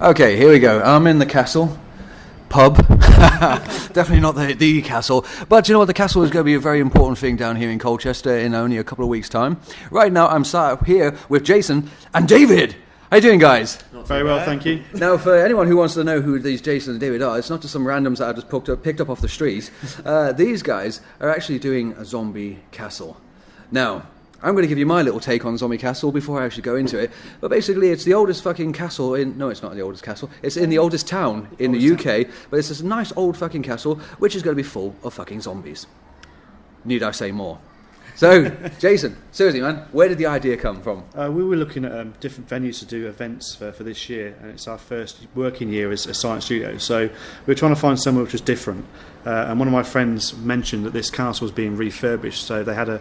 Okay, here we go. I'm in the castle. Pub. Definitely not the castle. But you know what? The castle is going to be a very important thing down here in Colchester in only a couple of weeks' time. Right now, I'm sat here with Jason and David. How you doing, guys? Very well, thank you. Now, for anyone who wants to know who these Jason and David are, it's not just some randoms that I just picked up off the street. These guys are actually doing a zombie castle. Now, I'm going to give you my little take on Zombie Castle before I actually go into it. But basically, it's the oldest fucking castle in... No, it's not the oldest castle. It's in the oldest town in the UK. But it's this nice old fucking castle, which is going to be full of fucking zombies. Need I say more? So, Jason, seriously, man, where did the idea come from? We were looking at different venues to do events for this year, and it's our first working year as a Silent Studio. So we were trying to find somewhere which was different. And one of my friends mentioned that this castle was being refurbished, so they had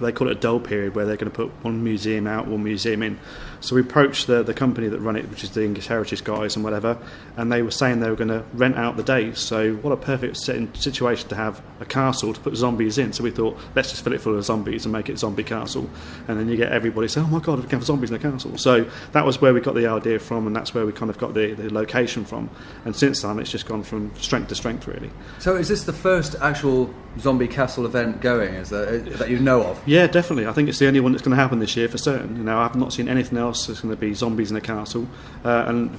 they call it a dull period, where they're going to put one museum out, one museum in. So we approached the company that run it, which is the English Heritage guys and whatever, and they were saying they were going to rent out the days. So what a perfect situation to have a castle to put zombies in. So we thought, let's just fill it full of zombies and make it Zombie Castle, and then you get everybody saying, oh my god, we can have zombies in the castle. So that was where we got the idea from, and that's where we kind of got the location from. And since then, it's just gone from strength to strength, really. So is this the first actual Zombie Castle event going, that you know of? Yeah, definitely. I think it's the only one that's going to happen this year for certain. You know, I've not seen anything else that's going to be zombies in a castle, and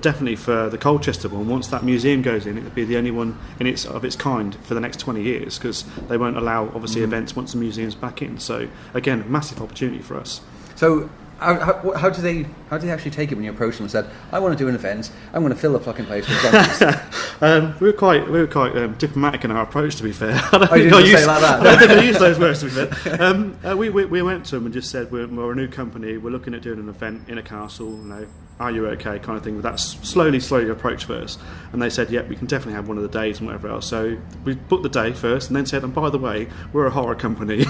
definitely for the Colchester one. Once that museum goes in, it'll be the only one of its kind for the next 20 years, because they won't allow obviously events once the museum's back in. So again, massive opportunity for us. So how do they actually take it when you approach them and said, I want to do an event, I'm going to fill the fucking place with zombies? We were quite diplomatic in our approach, to be fair. You didn't say it like that? I didn't use those words, to be fair. We went to them and just said, we're a new company, we're looking at doing an event in a castle, you know, are you okay, kind of thing, with that slowly approach first. And they said, we can definitely have one of the days and whatever else. So we booked the day first and then said, and by the way, we're a horror company.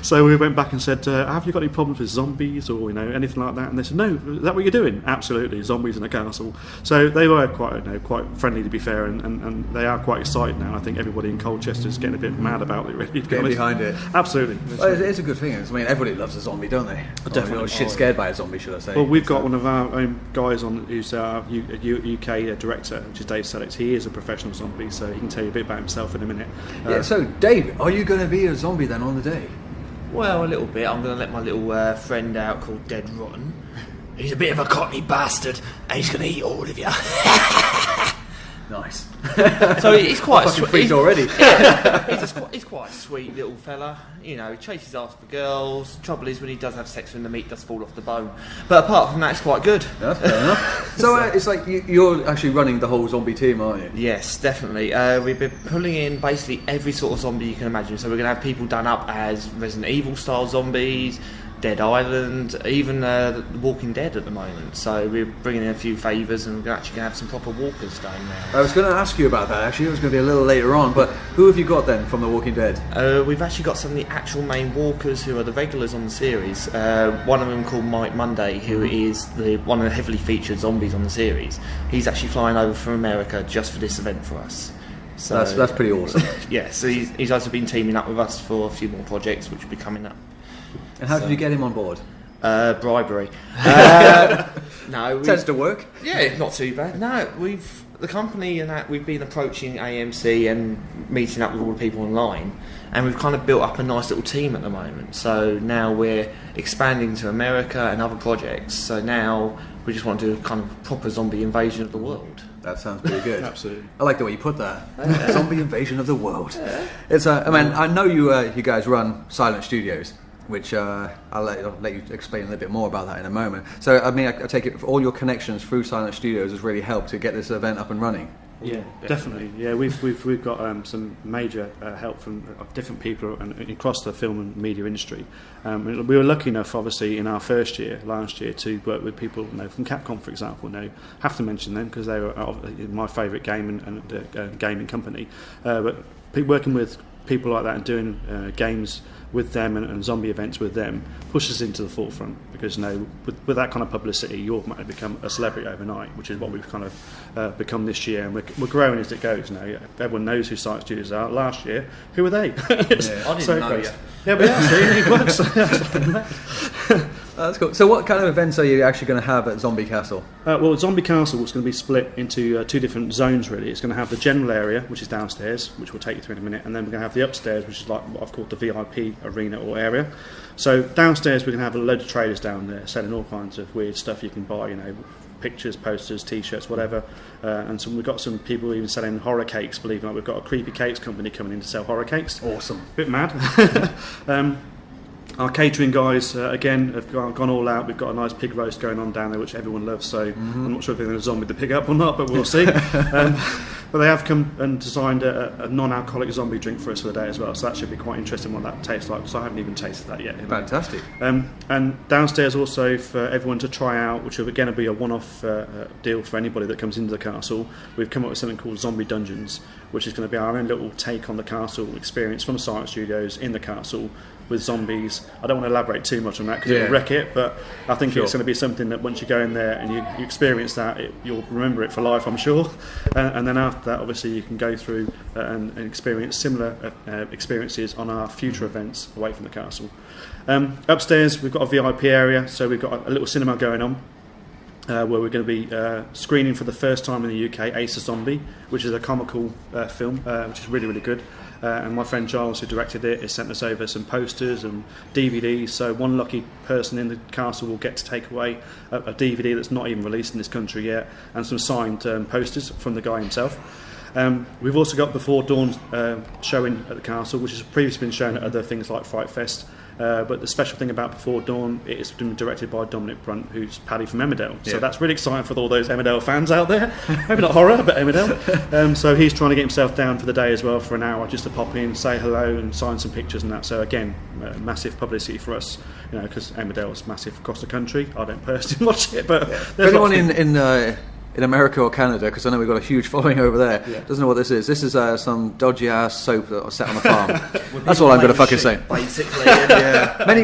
So we went back and said, have you got any problems with zombies or, you know, anything like that? And they said, no, is that what you're doing? Absolutely, zombies in a castle. So they were quite friendly, to be fair, and they are quite excited now. I think everybody in Colchester is getting a bit mad about it, really. Getting behind it. Absolutely. Well, it's a good thing. I mean, everybody loves a zombie, don't they? Definitely. Or shit scared by a zombie, should I say. Well, we've got one of our own guys on who's our UK director, which is Dave Sellex. He is a professional zombie, so he can tell you a bit about himself in a minute. So, Dave, are you going to be a zombie then on the day? Well, a little bit. I'm going to let my little friend out called Dead Rotten. He's a bit of a cockney bastard, and he's going to eat all of you. Nice. So he's quite sweet already. Yeah, he's quite a sweet little fella. You know, he chases after girls. Trouble is, when he does have sex with them, the meat does fall off the bone. But apart from that, it's quite good. That's fair enough. So it's like you're actually running the whole zombie team, aren't you? Yes, definitely. We've been pulling in basically every sort of zombie you can imagine. So we're going to have people done up as Resident Evil style zombies, Dead Island, even The Walking Dead at the moment. So we're bringing in a few favours, and we're actually going to have some proper walkers down now. I was going to ask you about that, actually. It was going to be a little later on, but who have you got then from The Walking Dead? We've actually got some of the actual main walkers who are the regulars on the series. One of them called Mike Monday, who is one of the heavily featured zombies on the series. He's actually flying over from America just for this event for us. So that's pretty awesome. Yeah, so he's also been teaming up with us for a few more projects which will be coming up. And how did you get him on board? Bribery. No, tends to work. Yeah, not too bad. No, the company and that we've been approaching AMC and meeting up with all the people online, and we've kind of built up a nice little team at the moment. So now we're expanding to America and other projects. So now we just want to do a kind of proper zombie invasion of the world. That sounds pretty good. Absolutely. I like the way you put that. Zombie invasion of the world. It's I mean, I know you guys run Silent Studios, which I'll let you explain a little bit more about that in a moment. So, I mean, I take it all your connections through Silent Studios has really helped to get this event up and running. Yeah, definitely. Yeah, we've got some major help from different people and across the film and media industry. We were lucky enough, obviously, in our first year, last year, to work with people, you know, from Capcom, for example. Now, have to mention them because they were my favourite game and gaming company. But working with people like that and doing games with them and zombie events with them pushes into the forefront, because, you know, with that kind of publicity, you automatically become a celebrity overnight, which is what we've kind of become this year, and we're growing as it goes. You know, everyone knows who Silent Studios are. Last year, who were they? I didn't know yet. Yeah, but actually, it works. That's cool. So what kind of events are you actually going to have at Zombie Castle? Well, Zombie Castle is going to be split into two different zones, really. It's going to have the general area, which is downstairs, which we'll take you through in a minute, and then we're going to have the upstairs, which is like what I've called the VIP arena or area. So downstairs, we're going to have a load of traders down there selling all kinds of weird stuff you can buy, pictures, posters, T-shirts, whatever. And we've got some people even selling horror cakes, believe it or not. We've got a Creepy Cakes company coming in to sell horror cakes. Awesome. Bit mad. Our catering guys, again, have gone all out. We've got a nice pig roast going on down there, which everyone loves, so I'm not sure if they're going to zombie the pig up or not, but we'll see. But they have come and designed a non-alcoholic zombie drink for us for the day as well, so that should be quite interesting what that tastes like, because I haven't even tasted that yet. Fantastic. And downstairs also for everyone to try out, which will again be a one-off deal for anybody that comes into the castle. We've come up with something called Zombie Dungeons, which is going to be our own little take on the castle experience from Science Studios in the castle with zombies. I don't want to elaborate too much on that because it will wreck it, but I think it's going to be something that once you go in there and you experience that, you'll remember it for life, I'm sure. And then after that, obviously, you can go through and experience similar experiences on our future events away from the castle. Upstairs, we've got a VIP area, so we've got a little cinema going on. Where we're going to be screening for the first time in the UK Ace of Zombie, which is a comical film, which is really, really good. And my friend Giles, who directed it, has sent us over some posters and DVDs, so one lucky person in the castle will get to take away a DVD that's not even released in this country yet, and some signed posters from the guy himself. We've also got Before Dawn showing at the castle, which has previously been shown at other things like Fright Fest. But the special thing about Before Dawn, it is been directed by Dominic Brunt, who's Paddy from Emmerdale. Yeah. So that's really exciting for all those Emmerdale fans out there. Maybe not horror, but Emmerdale. So he's trying to get himself down for the day as well for an hour, just to pop in, say hello and sign some pictures and that. So again, massive publicity for us, because Emmerdale is massive across the country. I don't personally watch it, but for anyone in America or Canada, because I know we've got a huge following over there, doesn't know what this is. This is some dodgy ass soap that was set on a farm. That's all I'm going to fucking say. Basically,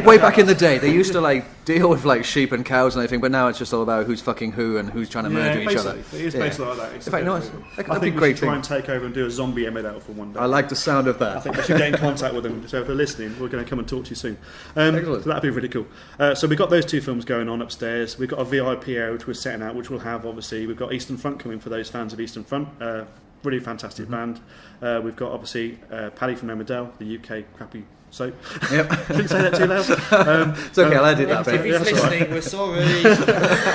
way back in the day, they used to deal with sheep and cows and everything, but now it's just all about who's fucking who and who's trying to murder each other. It is basically like that. In fact, no, I think we should try and take over and do a zombie Emmerdale for one day. I like the sound of that. I think we should get in contact with them. So if they're listening, we're going to come and talk to you soon. So that'd be really cool. So we've got those two films going on upstairs. We've got a VIP area which we're setting out, which will have, obviously, we've got Eastern Front coming for those fans of Eastern Front. Really fantastic band. We've got, obviously, Paddy from Emmerdale, the UK crappy soap. Yep. Shouldn't say that too loud. It's okay, I'll edit that. If he's listening, we're sorry.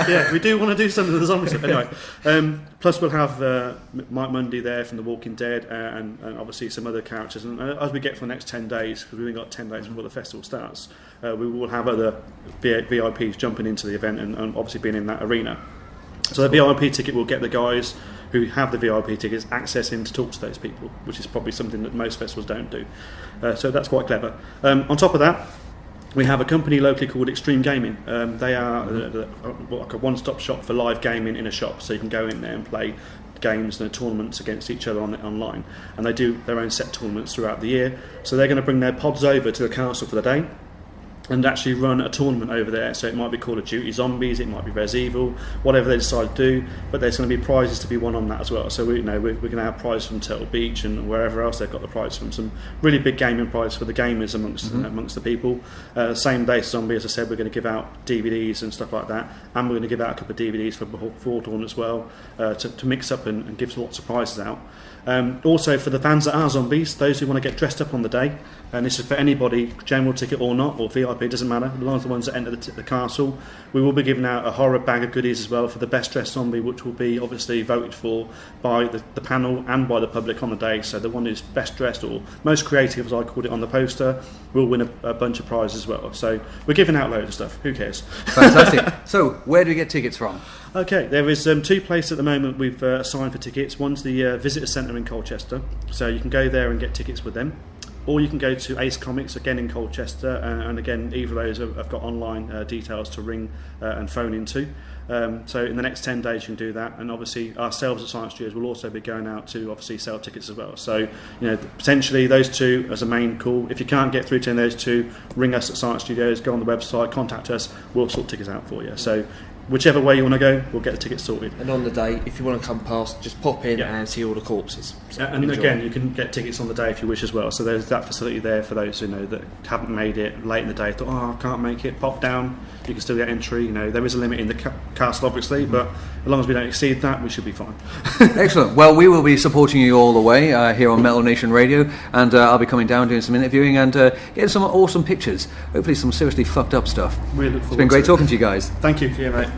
Yeah, we do want to do some of the zombie stuff. Anyway, plus we'll have Mike Mundy there from The Walking Dead, and obviously some other characters. And as we get for the next 10 days, because we've only got 10 days before the festival starts, we will have other VIPs jumping into the event and obviously being in that arena. So the VIP ticket will get the guys who have the VIP tickets access in to talk to those people, which is probably something that most festivals don't do. So that's quite clever. On top of that, we have a company locally called Extreme Gaming. They are like a one-stop shop for live gaming in a shop, so you can go in there and play games and tournaments against each other online. And they do their own set tournaments throughout the year. So they're going to bring their pods over to the castle for the day and actually run a tournament over there. So it might be Call of Duty Zombies, it might be Res Evil, whatever they decide to do, but there's going to be prizes to be won on that as well. So we're going to have prizes from Turtle Beach and wherever else they've got the prize from, some really big gaming prizes for the gamers amongst the people. Same day Zombie, as I said, we're going to give out DVDs and stuff like that, and we're going to give out a couple of DVDs for Before Dawn as well, to mix up and give lots of prizes out. Also for the fans that are zombies, those who want to get dressed up on the day, and this is for anybody, general ticket or not, or VIP, it doesn't matter, as long as the ones that enter the castle, we will be giving out a horror bag of goodies as well for the best dressed zombie, which will be obviously voted for by the panel and by the public on the day. So the one who's best dressed or most creative, as I called it on the poster, will win a bunch of prizes as well. So we're giving out loads of stuff, who cares? Fantastic. So where do we get tickets from? Okay, there is two places at the moment we've assigned for tickets. One's the Visitor Centre in Colchester, so you can go there and get tickets with them. Or you can go to Ace Comics, again in Colchester, and again, either of those have got online details to ring and phone into. So in the next 10 days you can do that, and obviously ourselves at Science Studios will also be going out to obviously sell tickets as well. So potentially those two as a main call. If you can't get through to those two, ring us at Science Studios, go on the website, contact us, we'll sort tickets out for you. So whichever way you want to go, we'll get the tickets sorted. And on the day, if you want to come past, just pop in Yeah. and see all the corpses. So And enjoy. again, you can get tickets on the day if you wish as well. So there's that facility there for those that haven't made it late in the day. Thought, I can't make it. Pop down. You can still get entry. There is a limit in the castle, obviously, but as long as we don't exceed that, we should be fine. Excellent. Well, we will be supporting you all the way here on Metal Nation Radio, and I'll be coming down doing some interviewing and getting some awesome pictures. Hopefully, some seriously fucked up stuff. We look It's forward been great to it. talking to you guys. Thank you. See you, mate.